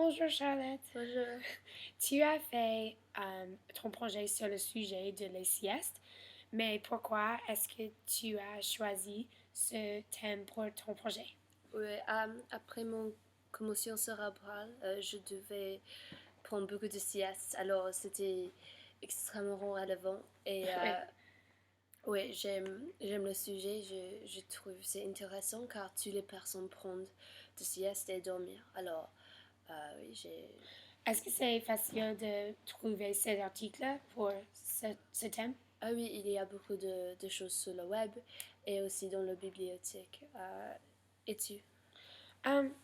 Bonjour Charlotte. Bonjour. Tu as fait ton projet sur le sujet de les siestes, mais pourquoi est-ce que tu as choisi ce thème pour ton projet? Oui, après mon commotion cérébrale, je devais prendre beaucoup de siestes, alors c'était extrêmement relevant. Et Oui. ouais, j'aime le sujet, je trouve c'est intéressant car toutes les personnes prennent des siestes et dormir. Alors, oui, Est-ce que c'est facile de trouver ces articles pour ce thème? Ah oui, il y a beaucoup de choses sur le web et aussi dans la bibliothèque. Et tu?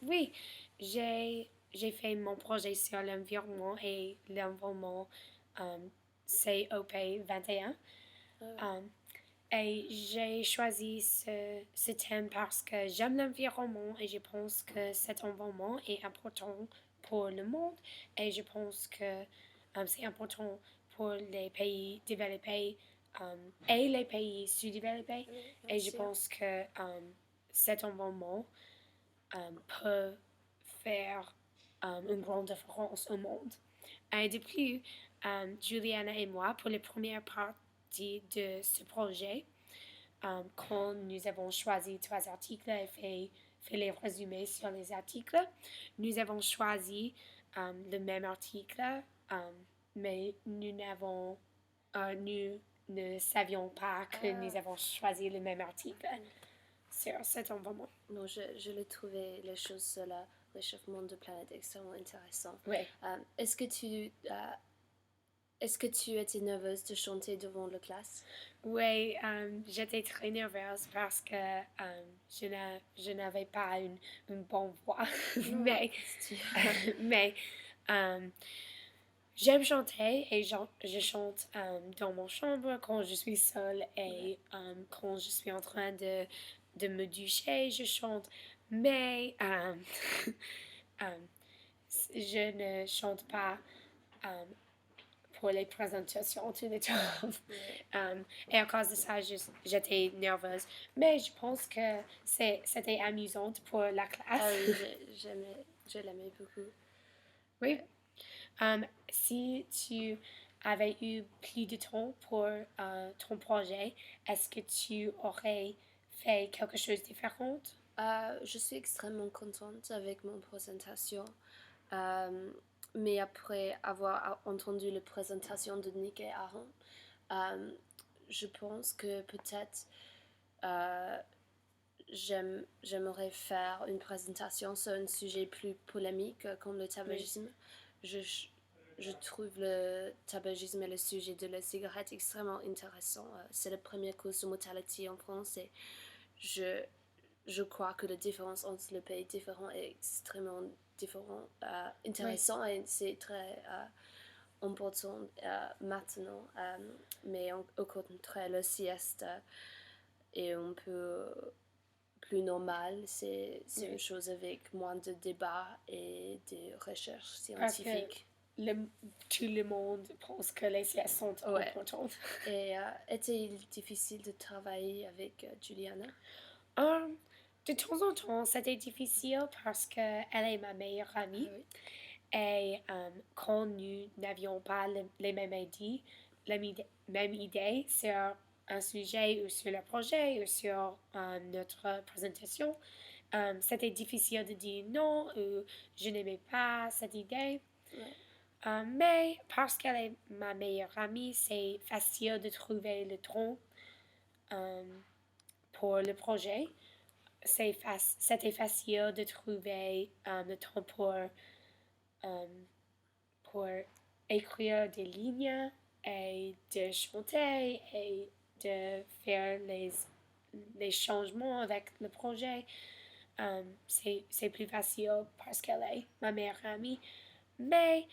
Oui, j'ai fait mon projet sur l'environnement et l'environnement COP21. Um, et j'ai choisi ce thème parce que j'aime l'environnement et je pense que cet environnement est important pour le monde et je pense que c'est important pour les pays développés et les pays sous-développés. Oui, Et bien je sûr. pense que cet environnement peut faire une grande différence au monde. Et de plus, Juliana et moi, pour la première partie de ce projet, quand nous avons choisi trois articles et fait les résumés sur les articles, nous avons choisi le même article, mais nous ne savions pas que nous avons choisi le même article sur cet environnement. Non, je l'ai trouvé les choses sur le réchauffement de la planète extrêmement intéressant. Oui. Est-ce que tu étais nerveuse de chanter devant la classe? Oui, j'étais très nerveuse parce que je n'avais pas une bonne voix. Non, mais j'aime chanter et je chante dans mon chambre quand je suis seule et quand je suis en train de me doucher, je chante. Mais je ne chante pas pour les présentations tout le temps. Et à cause de ça, j'étais nerveuse. Mais je pense que c'était amusant pour la classe. Ah oui, je l'aimais beaucoup. Oui. Si tu avais eu plus de temps pour ton projet, est-ce que tu aurais fait quelque chose de différent? Je suis extrêmement contente avec mon présentation. Mais après avoir entendu la présentation de Nick et Aaron, je pense que peut-être j'aimerais faire une présentation sur un sujet plus polémique comme le tabagisme. Je, je trouve le tabagisme et le sujet de la cigarette extrêmement intéressant. C'est le premier cause de mortalité en France et je crois que la différence entre les pays différents est extrêmement intéressant et c'est très important maintenant. Mais au contraire, le sieste est un peu plus normal. C'est une chose avec moins de débats et de recherches scientifiques. Tout le monde pense que les siestes sont importantes. Et était-il difficile de travailler avec Juliana? De temps en temps, c'était difficile parce qu'elle est ma meilleure amie. Oui. Et quand nous n'avions pas les mêmes idées, même idée sur un sujet ou sur le projet ou sur notre présentation, c'était difficile de dire non ou je n'aimais pas cette idée. Ouais. Mais parce qu'elle est ma meilleure amie, c'est facile de trouver le temps pour le projet. C'était facile de trouver le temps pour écrire des lignes et de chanter et de faire les changements avec le projet. C'est plus facile parce qu'elle est ma meilleure amie. Mais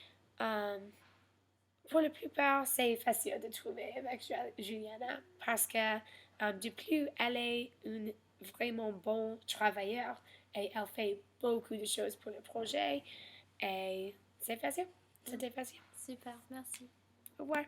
pour la plupart, c'est facile de trouver avec Juliana parce que de plus, elle est une vraiment bon travailleur et elle fait beaucoup de choses pour le projet et c'est facile. C'était facile. Super, merci. Au revoir.